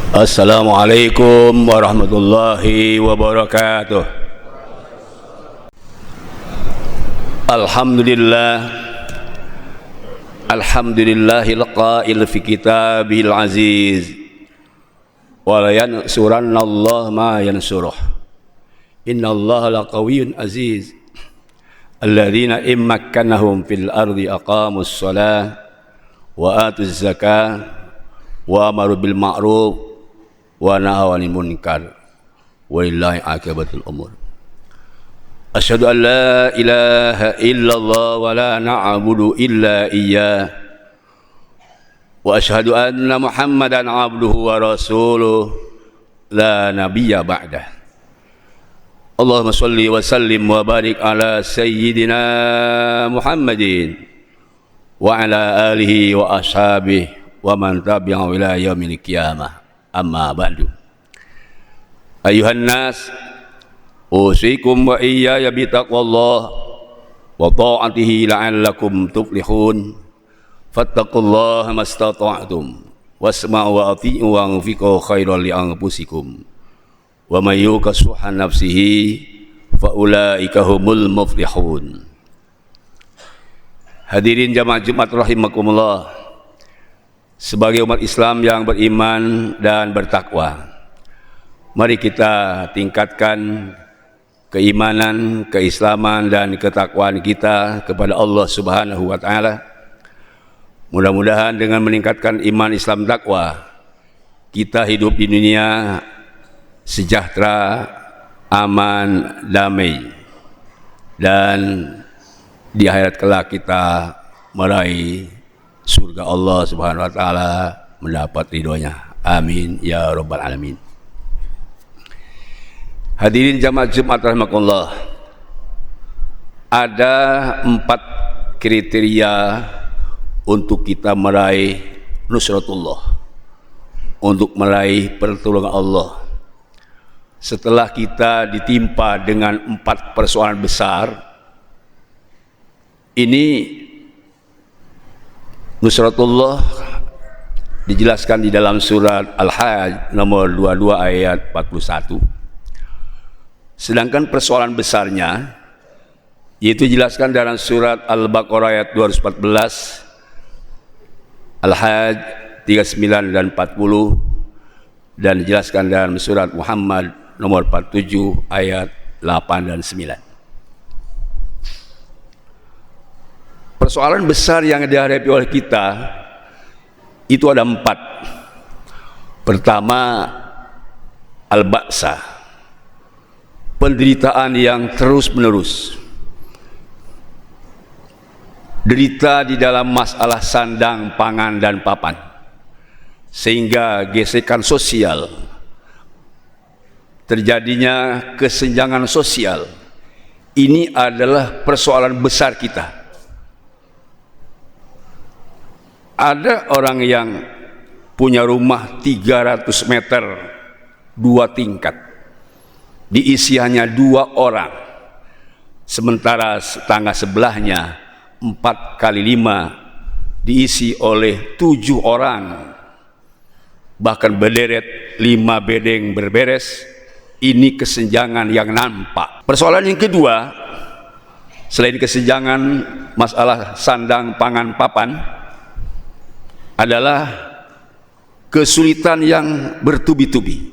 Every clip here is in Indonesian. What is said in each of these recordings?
Assalamualaikum warahmatullahi wabarakatuh. Alhamdulillahil qail fi kitabil aziz wa la yansurannallahu ma yansuruh. Innallaha laqawiyyun aziz. Alladzina immakkanahum fil ardi aqamus shalah wa atuz zakah wa amaru bil ma'ruf wa nahaw 'anil munkar walillahi 'aqibatul umur. Asyhadu an la ilaha illallah wa la na'budu illa iyyah wa asyhadu anna Muhammadan 'abduhu wa rasuluh la nabiyya ba'dah. Allahumma shalli wa sallim wa barik ala sayyidina Muhammadin wa ala alihi wa ashabihi wa man tabi'ahu ila yaumil qiyamah. Amma ba'du. Ayuhan nas, usikum wa iyaya bitaqwallah wa ta'atihi la'allakum tuflihun. Fattaqullaha mastata'tum wasma'u wa ati'u wa anfiqu khairan li anfusikum wa may yuqa shuhha nafsihi fa ulaika humul muflihun. Hadirin jamaah Jumat rahimakumullah. Sebagai umat Islam yang beriman dan bertakwa, mari kita tingkatkan keimanan, keislaman dan ketakwaan kita kepada Allah Subhanahu wa taala. Mudah-mudahan dengan meningkatkan iman, Islam, takwa, kita hidup di dunia sejahtera, aman, damai, dan di akhirat kelak kita meraih surga Allah Subhanahu wa taala, mendapat ridhonya. Amin ya rabbal alamin. Hadirin jamaah Jumat rahimakumullah. Ada 4 kriteria untuk kita meraih nusratullah, untuk meraih pertolongan Allah. Setelah kita ditimpa dengan 4 persoalan besar ini, nusratullah dijelaskan di dalam surat Al-Hajj nomor 22 ayat 41. Sedangkan persoalan besarnya yaitu dijelaskan dalam surat Al-Baqarah ayat 214, Al-Hajj 39 dan 40, dan dijelaskan dalam surat Muhammad nomor 47 ayat 8 dan 9. Persoalan besar yang dihadapi oleh kita itu ada 4. Pertama, al-ba'sa, penderitaan yang terus-menerus. Derita di dalam masalah sandang, pangan, dan papan, sehingga gesekan sosial, terjadinya kesenjangan sosial. Ini adalah persoalan besar kita. Ada orang yang punya rumah 300 meter 2 tingkat, diisi hanya 2 orang, sementara tetangga sebelahnya 4 kali 5 diisi oleh 7 orang, bahkan berderet 5 bedeng berberes. Ini kesenjangan yang nampak. Persoalan yang kedua, selain kesenjangan masalah sandang, pangan, papan, adalah kesulitan yang bertubi-tubi,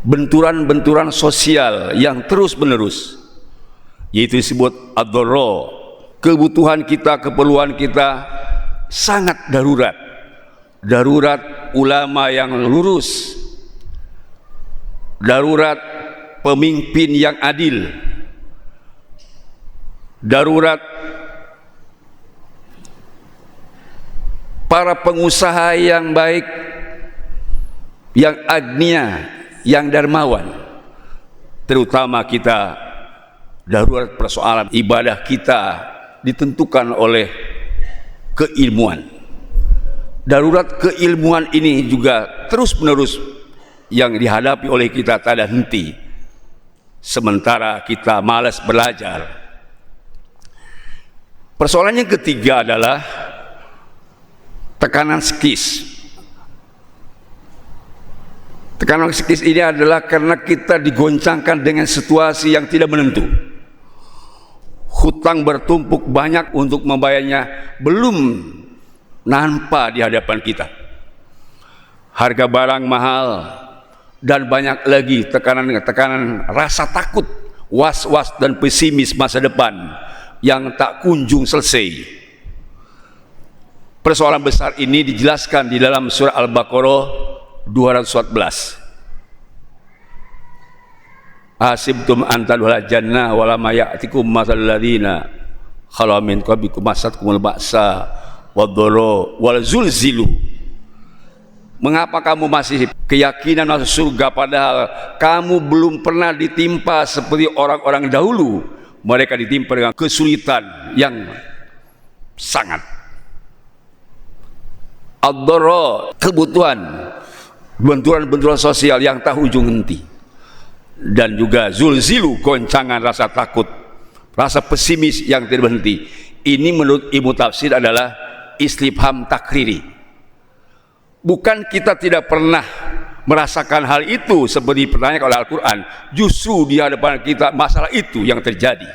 benturan-benturan sosial yang terus-menerus, yaitu disebut ad-dharra. Kebutuhan kita, keperluan kita sangat darurat. Darurat ulama yang lurus, darurat pemimpin yang adil, darurat para pengusaha yang baik, yang agnia, yang dermawan. Terutama kita, darurat persoalan ibadah kita ditentukan oleh keilmuan. Darurat keilmuan ini juga terus-menerus yang dihadapi oleh kita tak ada henti, sementara kita malas belajar. Persoalan yang ketiga adalah tekanan psikis, Tekanan psikis ini adalah karena kita digoncangkan dengan situasi yang tidak menentu. Hutang bertumpuk banyak, untuk membayarnya belum nampak di hadapan kita. Harga barang mahal, dan banyak lagi tekanan rasa takut, was-was dan pesimis masa depan yang tak kunjung selesai. Persoalan besar ini dijelaskan di dalam surah Al-Baqarah 214. Hasibtum an tadkhulul jannah wa lam ya'tikum mathalul ladzina khalu min qablikum masatkumul ba'sa wad-dharra wal zulzilu. Mengapa kamu masih keyakinan masuk surga padahal kamu belum pernah ditimpa seperti orang-orang dahulu? Mereka ditimpa dengan kesulitan yang sangat. Ad-dharra, kebutuhan, benturan-benturan sosial yang tak ujung henti. Dan juga zulzilu, goncangan rasa takut, rasa pesimis yang tidak berhenti. Ini menurut Ibnu Tafsir adalah istifham takriri. Bukan kita tidak pernah merasakan hal itu seperti pertanyaan oleh Al-Quran, justru di hadapan kita masalah itu yang terjadi.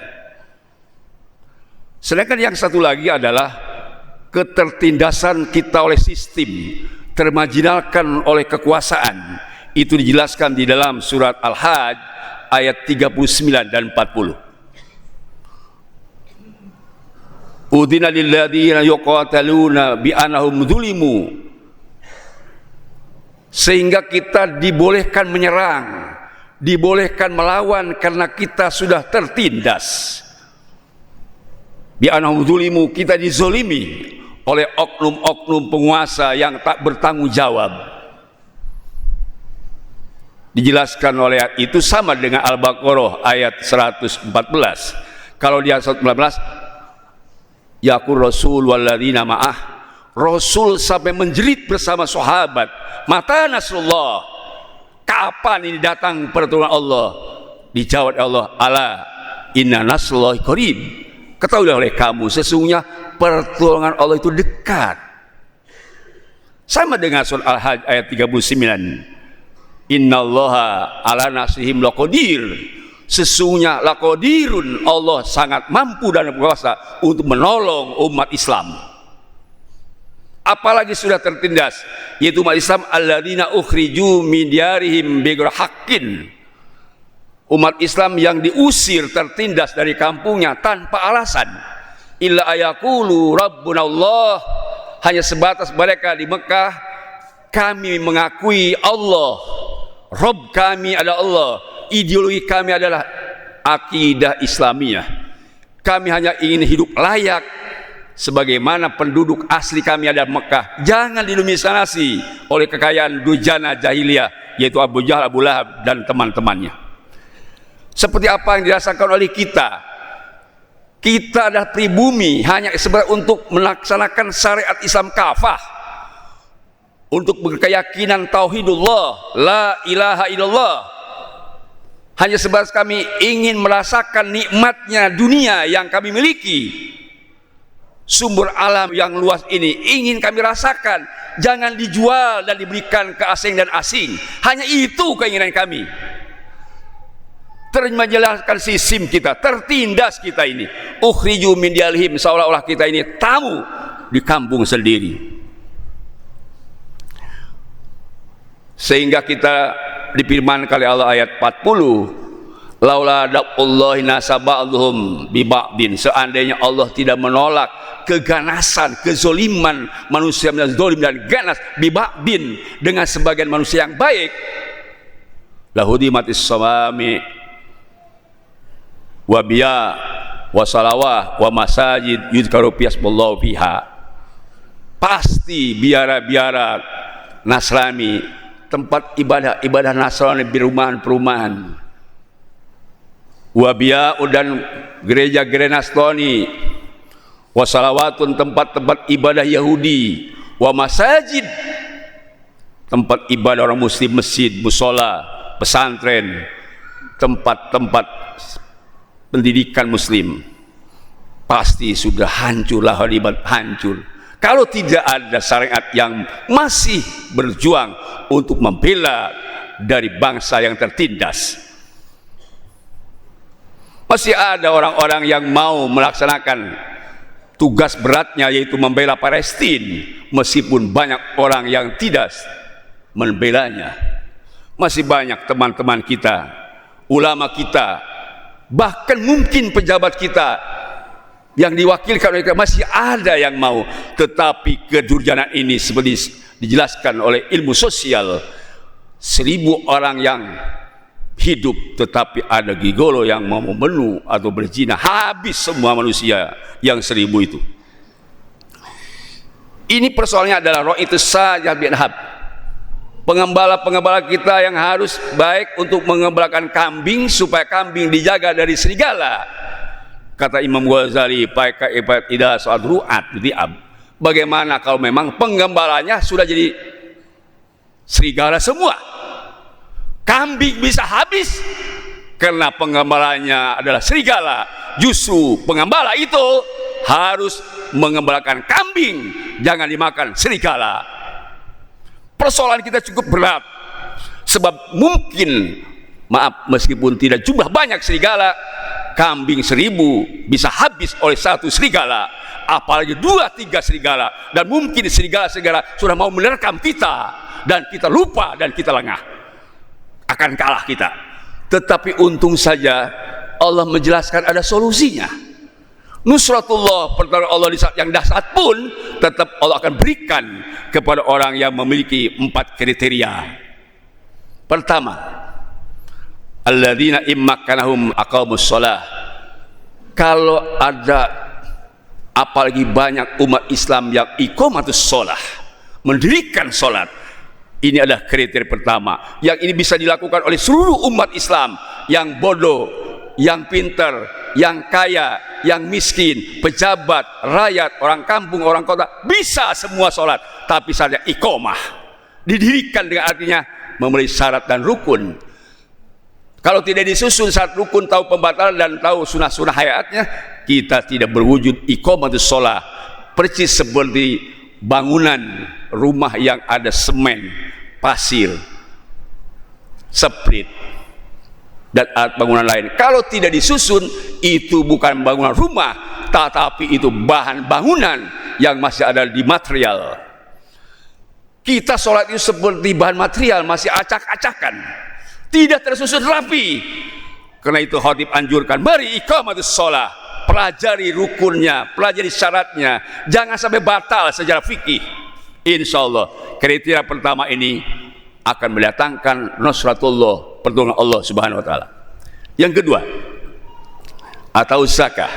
Sedangkan yang satu lagi adalah ketertindasan kita oleh sistem, termarginalkan oleh kekuasaan. Itu dijelaskan di dalam surat Al-Hajj ayat 39 dan 40. Udhina lilladzina yuqataluna bi annahum zulimu. Sehingga kita dibolehkan menyerang, dibolehkan melawan karena kita sudah tertindas. Bi annahum zulimu, kita dizolimi oleh oknum-oknum penguasa yang tak bertanggung jawab. Dijelaskan oleh ayat itu sama dengan Al-Baqarah ayat 114. Kalau di ayat 114, yaqul rasul walladzina ma'ah, Rasul sampai menjerit bersama sahabat, mata nasrullah, kapan ini datang pertolongan Allah? Dijawab Allah, ala inna nasrullahi qarib, ketahuilah oleh kamu sesungguhnya pertolongan Allah itu dekat. Sama dengan surah Al-Hajj ayat 39, innallaha ala nasrihim laqadir, sesungguhnya laqadirun, Allah sangat mampu dan berkuasa untuk menolong umat Islam. Apalagi sudah tertindas, yaitu umat Islam alladzina ukhriju min diyarihim bighairi haqqin, umat Islam yang diusir, tertindas dari kampungnya tanpa alasan. Illa ayaqulu rabbuna Allah, hanya sebatas mereka di Mekah, kami mengakui Allah, Rabb kami adalah Allah, ideologi kami adalah akidah Islamiyah, kami hanya ingin hidup layak sebagaimana penduduk asli kami ada Mekah, jangan didominasi oleh kekayaan dujana jahiliyah, yaitu Abu Jahal, Abu Lahab dan teman-temannya. Seperti apa yang dirasakan oleh kita. Kita adalah pribumi hanya sebagai untuk melaksanakan syariat Islam kafah, untuk berkeyakinan tauhidullah, la ilaha illallah. Hanya sebatas kami ingin merasakan nikmatnya dunia yang kami miliki, sumber alam yang luas ini ingin kami rasakan, jangan dijual dan diberikan ke asing dan asing. Hanya itu keinginan kami. Terjelaskan sistem kita, tertindas kita ini, ukhriju min diyarihim, seolah-olah kita ini tamu di kampung sendiri. Sehingga kita difirmankan oleh Allah ayat 40, laula da'ullahi nasa ba'dhum bi ba'din, seandainya Allah tidak menolak keganasan, kezoliman manusia yang zalim dan ganas, bi ba'din, dengan sebagian manusia yang baik, lahudimatis sawami wa biya wa salawah wa masajid yuzkaru fiha, pasti biara-biara Nasrani, tempat ibadah Nasrani, perumahan-perumahan, wa biya dan gereja-gereja Nasrani, wa salawatun, tempat-tempat ibadah Yahudi, wa masajid, tempat ibadah orang muslim, masjid, musola, pesantren, tempat-tempat pendidikan muslim, pasti sudah hancurlah, hancur. Kalau tidak ada syariat yang masih berjuang untuk membela dari bangsa yang tertindas. Masih ada orang-orang yang mau melaksanakan tugas beratnya, yaitu membela Palestina, meskipun banyak orang yang tidak membelanya. Masih banyak teman-teman kita, ulama kita, bahkan mungkin pejabat kita yang diwakilkan oleh kita, masih ada yang mau. Tetapi kedurjanan ini seperti dijelaskan oleh ilmu sosial, 1000 orang yang hidup tetapi ada gigolo yang mau membunuh atau berzina, habis semua manusia yang 1000 itu. Ini persoalannya adalah roh itu saja bin Hab. Pengembala-pengembala kita yang harus baik untuk mengembalakan kambing supaya kambing dijaga dari serigala. Kata Imam Ghazali, "Paika ida soal ru'at diab." Bagaimana kalau memang penggembalanya sudah jadi serigala semua? Kambing bisa habis karena penggembalanya adalah serigala. Justru pengembala itu harus mengembalakan kambing, jangan dimakan serigala. Persoalan kita cukup berat, sebab mungkin, maaf, meskipun tidak jumlah banyak serigala, kambing 1000 bisa habis oleh satu serigala, apalagi 2-3 serigala, dan mungkin serigala-serigala sudah mau menerkam kita, dan kita lupa dan kita lengah, akan kalah kita. Tetapi untung saja Allah menjelaskan ada solusinya. Nusratullah, pertolongan Allah di saat yang dahsyat pun tetap Allah akan berikan kepada orang yang memiliki 4 kriteria. Pertama, alladzina immakkanahum aqamus shalah. Kalau ada apalagi banyak umat Islam yang iqamatus shalah, mendirikan salat, ini adalah kriteria pertama. Yang ini bisa dilakukan oleh seluruh umat Islam, yang bodoh, yang pintar, yang kaya, yang miskin, pejabat, rakyat, orang kampung, orang kota, bisa semua sholat. Tapi saja iqamah didirikan dengan artinya memenuhi syarat dan rukun. Kalau tidak disusun syarat rukun, tahu pembatalan dan tahu sunah-sunah hayatnya, kita tidak berwujud iqamatus shalah. Persis seperti bangunan rumah yang ada semen, pasir, sprit, dan alat bangunan lain. Kalau tidak disusun, itu bukan bangunan rumah, tetapi itu bahan bangunan yang masih ada di material. Kita sholat itu seperti bahan material, masih acak-acakan, tidak tersusun rapi. Karena itu khatib anjurkan, mari iqamatus shalah, pelajari rukunnya, pelajari syaratnya, jangan sampai batal secara fikih. Insya Allah kriteria pertama ini akan mendatangkan nusratullah, pertolongan Allah Subhanahu wa taala. Yang kedua, atau zakah,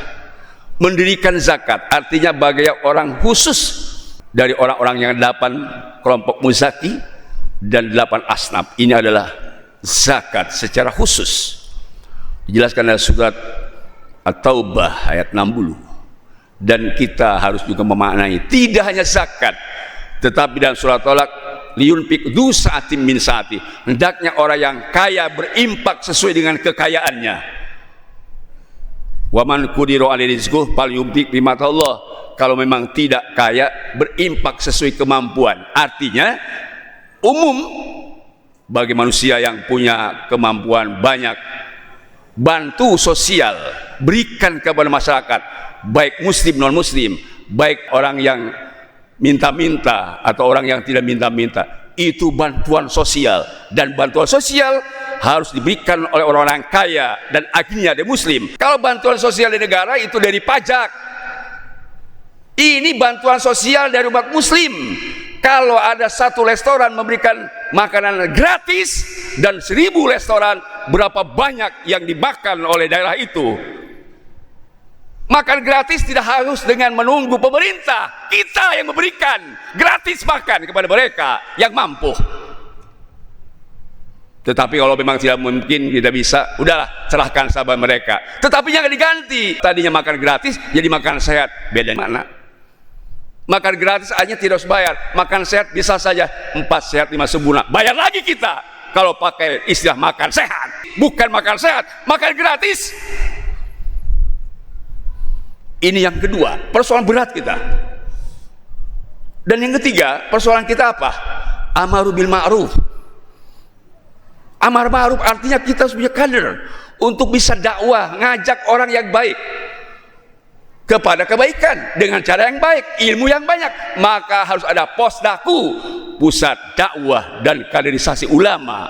mendirikan zakat, artinya bagi orang khusus dari orang-orang yang 8 kelompok muzaki dan 8 asnaf. Ini adalah zakat secara khusus. Dijelaskan dalam surat At-Taubah ayat 60. Dan kita harus juga memaknai tidak hanya zakat, tetapi dalam surat Tolak, liyunfik dzu sa'atin min sa'ati, hendaknya orang yang kaya berimpak sesuai dengan kekayaannya. Wa man qudira alaihi rizquhu falyunfik bima Allah. Kalau memang tidak kaya, berimpak sesuai kemampuan. Artinya umum bagi manusia yang punya kemampuan banyak, bantu sosial, berikan kepada masyarakat, baik muslim non muslim, baik orang yang minta-minta atau orang yang tidak minta-minta, itu bantuan sosial. Dan bantuan sosial harus diberikan oleh orang-orang kaya dan akhirnya ada muslim. Kalau bantuan sosial di negara itu dari pajak, ini bantuan sosial dari umat muslim. Kalau ada satu restoran memberikan makanan gratis dan 1000 restoran, berapa banyak yang dimakan oleh daerah itu? Makan gratis tidak harus dengan menunggu pemerintah, kita yang memberikan gratis makan kepada mereka yang mampu. Tetapi kalau memang tidak mungkin, tidak bisa, udahlah, serahkan sahabat mereka. Tetapi jangan diganti, tadinya makan gratis jadi makan sehat. Beda mana? Makan gratis hanya tidak harus bayar, makan sehat bisa saja 4 sehat 5 sempurna, bayar lagi kita. Kalau pakai istilah makan sehat, bukan makan sehat, makan gratis. Ini yang kedua, persoalan berat kita. Dan yang ketiga, persoalan kita apa? Amaru bil ma'ruf, Amar ma'ruf artinya kita harus punya kader untuk bisa dakwah, ngajak orang yang baik kepada kebaikan dengan cara yang baik, ilmu yang banyak. Maka harus ada posdaku, pusat dakwah dan kaderisasi ulama,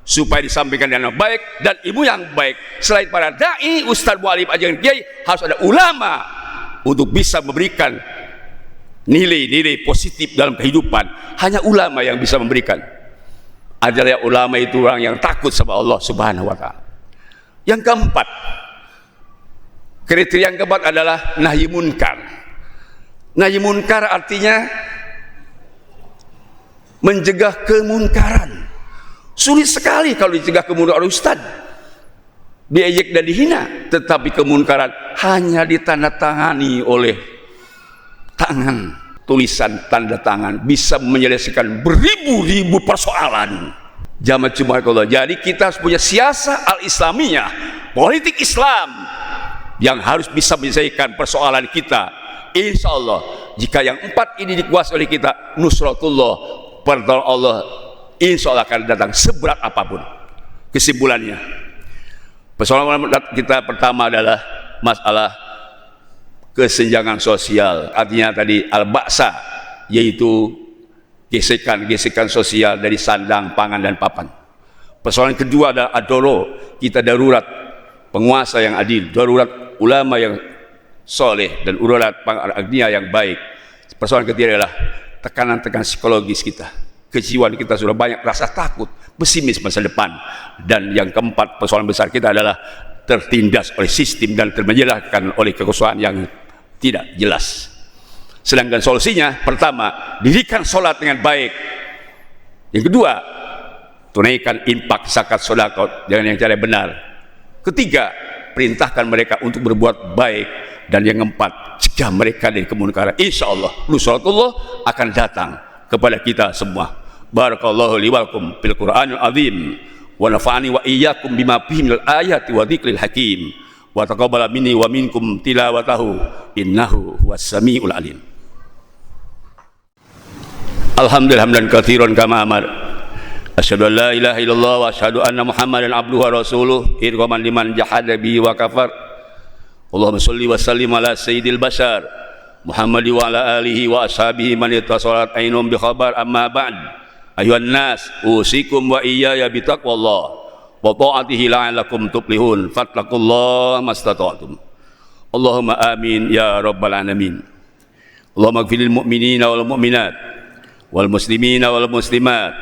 supaya disampaikan dengan baik dan ilmu yang baik. Selain para dai, ustaz, mualim, ajaran kiai, harus ada ulama untuk bisa memberikan nilai-nilai positif dalam kehidupan. Hanya ulama yang bisa memberikan. Adalah ulama itu orang yang takut sama Allah Subhanahu wa ta'ala. Yang keempat, kriteria yang keempat adalah nahi munkar. Nahi munkar artinya mencegah kemunkaran. Sulit sekali kalau dicegah kemunkaran ustaz, diejek dan dihina. Tetapi kemunkaran hanya ditandatangani oleh tangan, tulisan tanda tangan, bisa menyelesaikan beribu-ribu persoalan. Jamaah Jumat Allah. Jadi kita harus punya siasah al-islamiyah, politik Islam yang harus bisa menyelesaikan persoalan kita. Insya Allah, jika yang empat ini dikuasai oleh kita, nusratullah, pertolongan Allah, insya Allah akan datang seberat apapun. Kesimpulannya, persoalan kita pertama adalah masalah kesenjangan sosial. Artinya tadi al-ba'sa, yaitu gesekan sosial dari sandang, pangan, dan papan. Persoalan kedua adalah ad-doro, kita darurat penguasa yang adil, darurat ulama yang soleh, dan darurat agnia yang baik. Persoalan ketiga adalah tekanan-tekanan psikologis kita, kejiwaan kita sudah banyak rasa takut, pesimis masa depan. Dan yang keempat, persoalan besar kita adalah tertindas oleh sistem dan termenjelakkan oleh kekosongan yang tidak jelas. Sedangkan solusinya, pertama, dirikan sholat dengan baik. Yang kedua, tunaikan infak, zakat, sedekah dengan yang cara benar. Ketiga, perintahkan mereka untuk berbuat baik. Dan yang keempat, cegah mereka dari kemunkaran. Insya Allah, nusratullah akan datang kepada kita semua. Barakallahu li wa lakum fil Qur'anil azim, wa nafa'ani wa iyyakum bima fihi minal ayati wa dzikril hakim, wa taqabbala minni wa minkum tilawatahu innahu huwas samiul alim. Alhamdulillah hamdan katsiran kama amar. Asyhadu an la ilaha illallah wa asyhadu anna Muhammadan abduhu wa rasuluh irghaman liman jahada bi wa kafar. Allahumma shalli wa sallim ala sayyidil bashar Muhammad wa ala alihi wa ashabihi man ittasalat ainum bi khabar. Amma ba'd, ayuhan nas, usikum wa iyaya bi taqwallah wa ta'atihi la'allakum tuflihun. Fattaqullaha mastata'tum. Allahumma amin ya rabbal alamin. Allahumma ighfirlil mu'minina wal mu'minat wal muslimina wal muslimat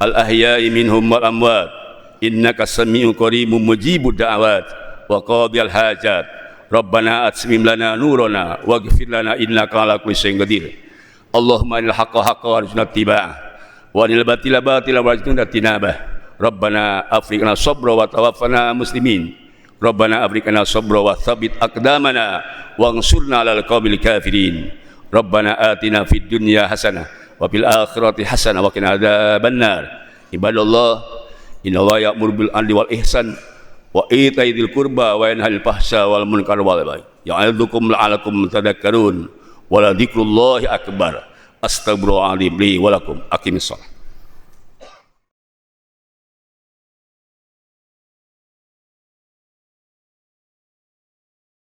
al ahya'i minhum wal amwat innaka sami'un qaribun mujibud da'awat wa qadiyal hajat. Rabbana atmim lana nurana waghfir lana innaka ala kulli syai'in qadir. Allahumma inal haqqa haqqan warzuqna ittiba'ah wa inal batila batilan warzuqna tinabah. Rabbana afriqna sabra wa tawaffana muslimin. Rabbana afriqna sabra wa tsabbit aqdamana wansurna 'alal qaumil kafirin. Rabbana atina fid dunya hasanah wa fil akhirati hasanah wa qina adzabannar. Ibadallah, innallaha ya'muru bil 'adli wal ihsan wa ita'i dzil qurba wa yanha 'anil fahsya'i wal munkari wal baghi ya'idzukum la'allakum tadhakkarun wa la dzikrullahi akbar. Astaghfirullahaladzim li wa lakum. Aqimissalah.